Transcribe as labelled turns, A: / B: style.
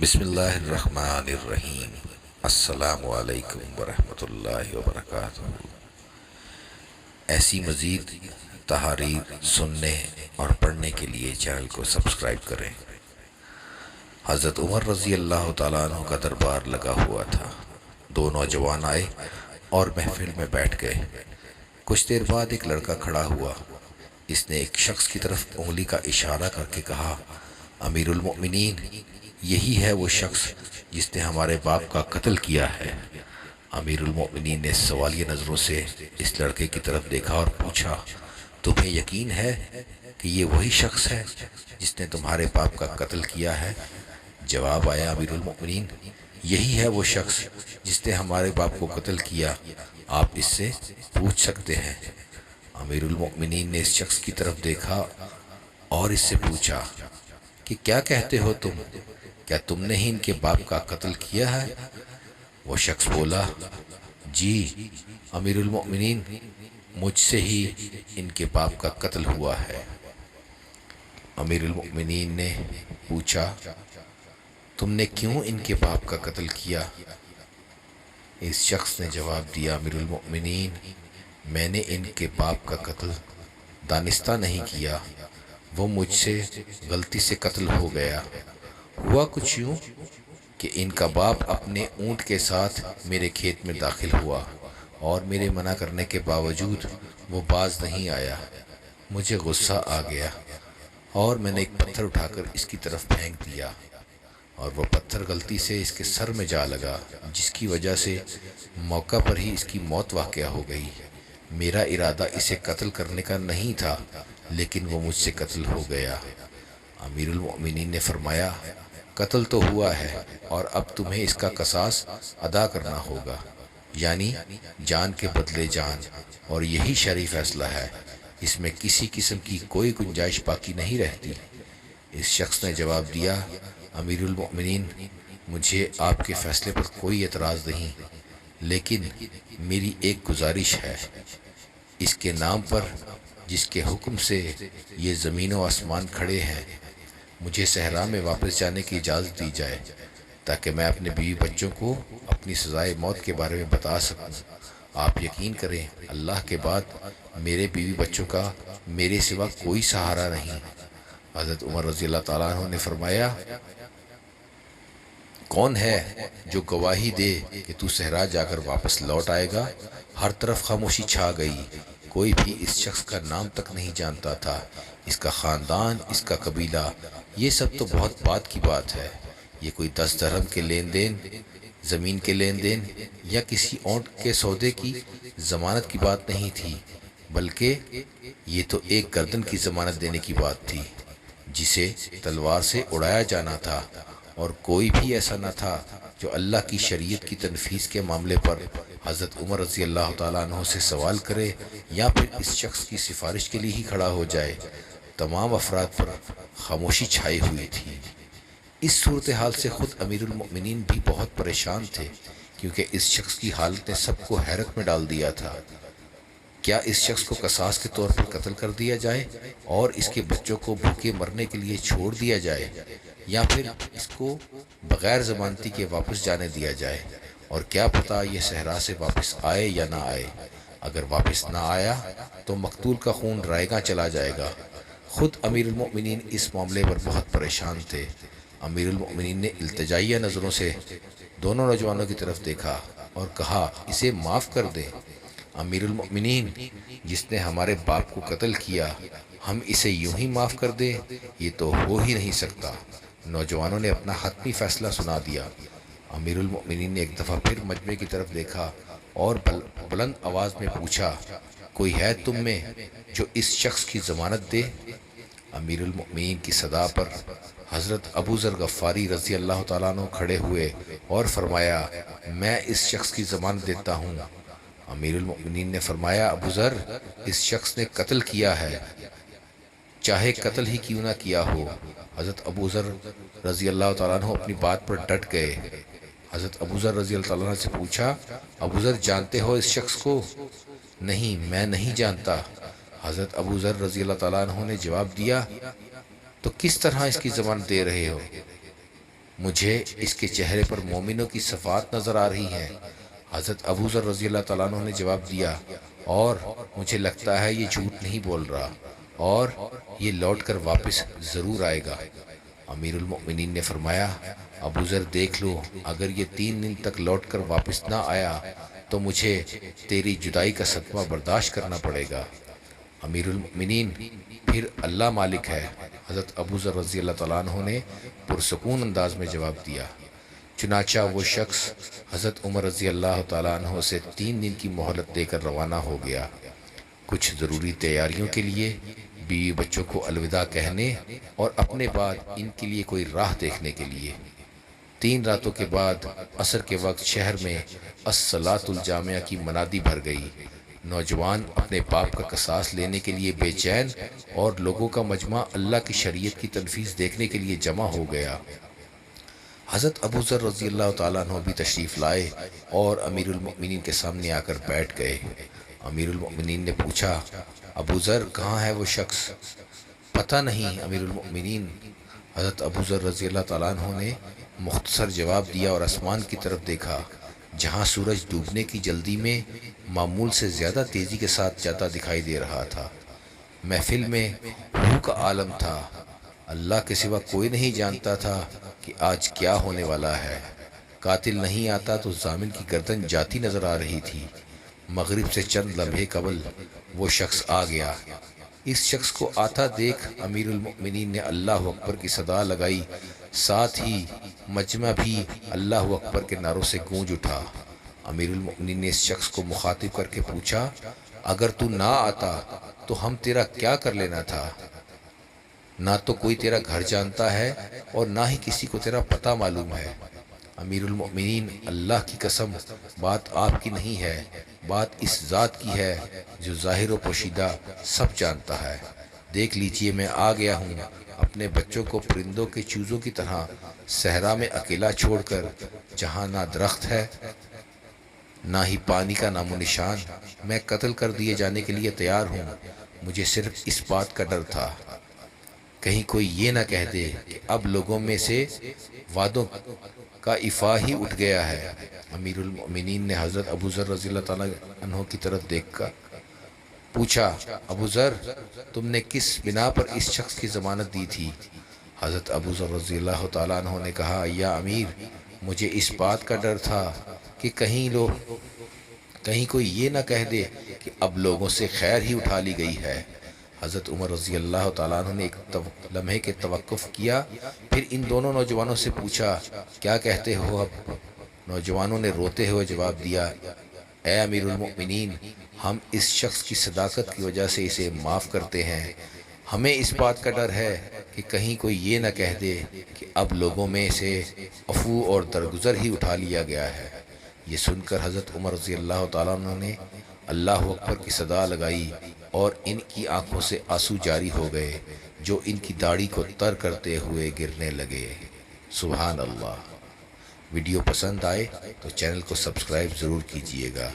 A: بسم اللہ الرحمن الرحیم۔ السلام علیکم ورحمۃ اللہ وبرکاتہ۔ ایسی مزید تحاریر سننے اور پڑھنے کے لیے چینل کو سبسکرائب کریں۔ حضرت عمر رضی اللہ تعالیٰ عنہ کا دربار لگا ہوا تھا۔ دو نوجوان آئے اور محفل میں بیٹھ گئے۔ کچھ دیر بعد ایک لڑکا کھڑا ہوا۔ اس نے ایک شخص کی طرف انگلی کا اشارہ کر کے کہا، امیر المؤمنین، یہی ہے وہ شخص جس نے ہمارے باپ کا قتل کیا ہے۔ امیر المؤمنین نے سوالیہ نظروں سے اس لڑکے کی طرف دیکھا اور پوچھا، تمہیں یقین ہے کہ یہ وہی شخص ہے جس نے تمہارے باپ کا قتل کیا ہے؟ جواب آیا، امیر المؤمنین، یہی ہے وہ شخص جس نے ہمارے باپ کو قتل کیا، آپ اس سے پوچھ سکتے ہیں۔ امیر المؤمنین نے اس شخص کی طرف دیکھا اور اس سے پوچھا کہ کیا کہتے ہو تم؟ کیا تم نے ہی ان کے باپ کا قتل کیا ہے؟ وہ شخص بولا، جی امیر المؤمنین، مجھ سے ہی ان کے باپ کا قتل ہوا ہے۔ امیر المؤمنین نے پوچھا، تم نے کیوں ان کے باپ کا قتل کیا؟ اس شخص نے جواب دیا، امیر المؤمنین، میں نے ان کے باپ کا قتل دانستہ نہیں کیا، وہ مجھ سے غلطی سے قتل ہو گیا۔ ہوا کچھ یوں کہ ان کا باپ اپنے اونٹ کے ساتھ میرے کھیت میں داخل ہوا اور میرے منع کرنے کے باوجود وہ باز نہیں آیا۔ مجھے غصہ آ گیا اور میں نے ایک پتھر اٹھا کر اس کی طرف پھینک دیا اور وہ پتھر غلطی سے اس کے سر میں جا لگا، جس کی وجہ سے موقع پر ہی اس کی موت واقع ہو گئی۔ میرا ارادہ اسے قتل کرنے کا نہیں تھا، لیکن وہ مجھ سے قتل ہو گیا۔ امیر المؤمنین نے فرمایا، قتل تو ہوا ہے اور اب تمہیں اس کا قصاص ادا کرنا ہوگا، یعنی جان کے بدلے جان، اور یہی شرعی فیصلہ ہے، اس میں کسی قسم کی کوئی گنجائش باقی نہیں رہتی۔ اس شخص نے جواب دیا، امیر المؤمنین، مجھے آپ کے فیصلے پر کوئی اعتراض نہیں، لیکن میری ایک گزارش ہے، اس کے نام پر جس کے حکم سے یہ زمین و آسمان کھڑے ہیں، مجھے صحرا میں واپس جانے کی اجازت دی جائے تاکہ میں اپنے بیوی بچوں کو اپنی سزائے موت کے بارے میں بتا سکوں۔ آپ یقین کریں، اللہ کے بعد میرے بیوی بچوں کا میرے سوا کوئی سہارا نہیں۔ حضرت عمر رضی اللہ تعالیٰ عنہ نے فرمایا، کون ہے جو گواہی دے کہ تو صحرا جا کر واپس لوٹ آئے گا؟ ہر طرف خاموشی چھا گئی، کوئی بھی اس شخص کا نام تک نہیں جانتا تھا، اس کا خاندان، اس کا قبیلہ، یہ سب تو بہت بعد کی بات ہے۔ یہ کوئی 10 درہم کے لین دین، زمین کے لین دین یا کسی اونٹ کے سودے کی ضمانت کی بات نہیں تھی، بلکہ یہ تو ایک گردن کی ضمانت دینے کی بات تھی جسے تلوار سے اڑایا جانا تھا، اور کوئی بھی ایسا نہ تھا جو اللہ کی شریعت کی تنفیذ کے معاملے پر حضرت عمر رضی اللہ تعالیٰ عنہ سے سوال کرے یا پھر اس شخص کی سفارش کے لیے ہی کھڑا ہو جائے۔ تمام افراد پر خاموشی چھائی ہوئی تھی۔ اس صورتحال سے خود امیر المؤمنین بھی بہت پریشان تھے، کیونکہ اس شخص کی حالت نے سب کو حیرت میں ڈال دیا تھا۔ کیا اس شخص کو قصاص کے طور پر قتل کر دیا جائے اور اس کے بچوں کو بھوکے مرنے کے لیے چھوڑ دیا جائے، یا پھر اس کو بغیر ضمانتی کے واپس جانے دیا جائے؟ اور کیا پتہ یہ صحرا سے واپس آئے یا نہ آئے؟ اگر واپس نہ آیا تو مقتول کا خون رائیگاں چلا جائے گا۔ خود امیر المؤمنین اس معاملے پر بہت پریشان تھے۔ امیر المؤمنین نے التجائیہ نظروں سے دونوں نوجوانوں کی طرف دیکھا اور کہا، اسے معاف کر دیں امیر المؤمنین، جس نے ہمارے باپ کو قتل کیا، ہم اسے یوں ہی معاف کر دیں؟ یہ تو ہو ہی نہیں سکتا۔ نوجوانوں نے اپنا حتمی فیصلہ سنا دیا۔ امیر المؤمنین نے ایک دفعہ پھر مجمع کی طرف دیکھا اور بلند آواز میں پوچھا، کوئی ہے تم میں جو اس شخص کی ضمانت دے؟ امیر المؤمنین کی صدا پر حضرت ابو ذر غفاری رضی اللہ تعالیٰ عنہ کھڑے ہوئے اور فرمایا، میں اس شخص کی ضمانت دیتا ہوں۔ امیر المؤمنین نے فرمایا، ابو ذر، اس شخص نے قتل کیا ہے، چاہے قتل ہی کیوں نہ کیا ہو۔ حضرت ابو ذر رضی اللہ تعالیٰ عنہ اپنی بات پر ڈٹ گئے۔ حضرت ابو ذر رضی اللہ تعالیٰ عنہ سے پوچھا، ابو ذر جانتے ہو اس شخص کو؟ نہیں، میں نہیں جانتا۔ حضرت ابو ذر رضی اللہ تعالیٰ عنہ نے جواب دیا، تو کس طرح اس کی ضمانت دے رہے ہو؟ مجھے اس کے چہرے پر مومنوں کی صفات نظر آ رہی ہیں۔ حضرت ابو ذر رضی اللہ تعالیٰ عنہ نے جواب دیا، اور مجھے لگتا ہے یہ جھوٹ نہیں بول رہا، اور یہ لوٹ کر واپس ضرور آئے گا۔ امیر المؤمنین نے فرمایا، ابو ذر دیکھ لو، اگر یہ 3 دن تک لوٹ کر واپس نہ آیا تو مجھے تیری جدائی کا صدمہ برداشت کرنا پڑے گا۔ امیر المؤمنین، پھر اللہ مالک ہے، حضرت ابو ذر رضی اللہ تعالیٰ عنہ نے پرسکون انداز میں جواب دیا۔ چنانچہ وہ شخص حضرت عمر رضی اللہ تعالیٰ عنہ سے 3 دن کی مہلت دے کر روانہ ہو گیا، کچھ ضروری تیاریوں کے لیے، بیوی بچوں کو الوداع کہنے اور اپنے بعد ان کے لیے کوئی راہ دیکھنے کے لیے۔ 3 راتوں کے بعد عصر کے وقت شہر میں الصلاۃ الجامعہ کی منادی بھر گئی۔ نوجوان اپنے باپ کا قصاص لینے کے لیے بے چین، اور لوگوں کا مجمع اللہ کی شریعت کی تنفیذ دیکھنے کے لیے جمع ہو گیا۔ حضرت ابو ذر رضی اللہ تعالیٰ عنہ بھی تشریف لائے اور امیر المؤمنین کے سامنے آ کر بیٹھ گئے۔ امیر المؤمنین نے پوچھا، ابو ذر کہاں ہے وہ شخص؟ پتہ نہیں امیر المؤمنین، حضرت ابو ذر رضی اللہ تعالیٰ عنہ نے مختصر جواب دیا اور آسمان کی طرف دیکھا، جہاں سورج ڈوبنے کی جلدی میں معمول سے زیادہ تیزی کے ساتھ جاتا دکھائی دے رہا تھا۔ محفل میں روح کا عالم تھا، اللہ کے سوا کوئی نہیں جانتا تھا کہ آج کیا ہونے والا ہے۔ قاتل نہیں آتا تو ضامن کی گردن جاتی نظر آ رہی تھی۔ مغرب سے چند لمحے قبل وہ شخص آ گیا۔ اس شخص کو آتا دیکھ امیر المؤمنین نے اللہ اکبر کی صدا لگائی، ساتھ ہی مجمع بھی اللہ اکبر کے نعروں سے گونج اٹھا۔ امیر المؤمنین نے اس شخص کو مخاطب کر کے پوچھا، اگر تو نہ آتا تو ہم تیرا کیا کر لینا تھا؟ نہ تو کوئی تیرا گھر جانتا ہے اور نہ ہی کسی کو تیرا پتہ معلوم ہے۔ امیر المؤمنین، اللہ کی قسم، بات آپ کی نہیں ہے، بات اس ذات کی ہے جو ظاہر و پوشیدہ سب جانتا ہے۔ دیکھ لیجئے، میں آ گیا ہوں اپنے بچوں کو پرندوں کے چوزوں کی طرح صحرا میں اکیلا چھوڑ کر، جہاں نہ درخت ہے نہ ہی پانی کا نام و نشان۔ میں قتل کر دیے جانے کے لیے تیار ہوں۔ مجھے صرف اس بات کا ڈر تھا، کہیں کوئی یہ نہ کہہ دے کہ اب لوگوں میں سے وعدوں کا افاع ہی اٹھ گیا ہے۔ امیر المؤمنین نے حضرت ابو ذر رضی اللہ تعالیٰ عنہ کی طرف دیکھ کر پوچھا، ابو ذر، تم نے کس بنا پر اس شخص کی ضمانت دی تھی؟ حضرت ابو ذر رضی اللہ تعالیٰ عنہ نے کہا، یا امیر، مجھے اس بات کا ڈر تھا کہ کہیں کوئی یہ نہ کہہ دے کہ اب لوگوں سے خیر ہی اٹھا لی گئی ہے۔ حضرت عمر رضی اللہ تعالیٰ عنہ نے ایک لمحے کے توقف کیا، پھر ان دونوں نوجوانوں سے پوچھا، کیا کہتے ہو اب؟ نوجوانوں نے روتے ہوئے جواب دیا، اے امیر المؤمنین، ہم اس شخص کی صداقت کی وجہ سے اسے معاف کرتے ہیں۔ ہمیں اس بات کا ڈر ہے کہ کہیں کوئی یہ نہ کہہ دے کہ اب لوگوں میں سے عفو اور درگزر ہی اٹھا لیا گیا ہے۔ یہ سن کر حضرت عمر رضی اللہ تعالیٰ عنہ نے اللہ اکبر کی صدا لگائی اور ان کی آنکھوں سے آنسو جاری ہو گئے، جو ان کی داڑھی کو تر کرتے ہوئے گرنے لگے۔ سبحان اللہ۔ ویڈیو پسند آئے تو چینل کو سبسکرائب ضرور کیجیے گا۔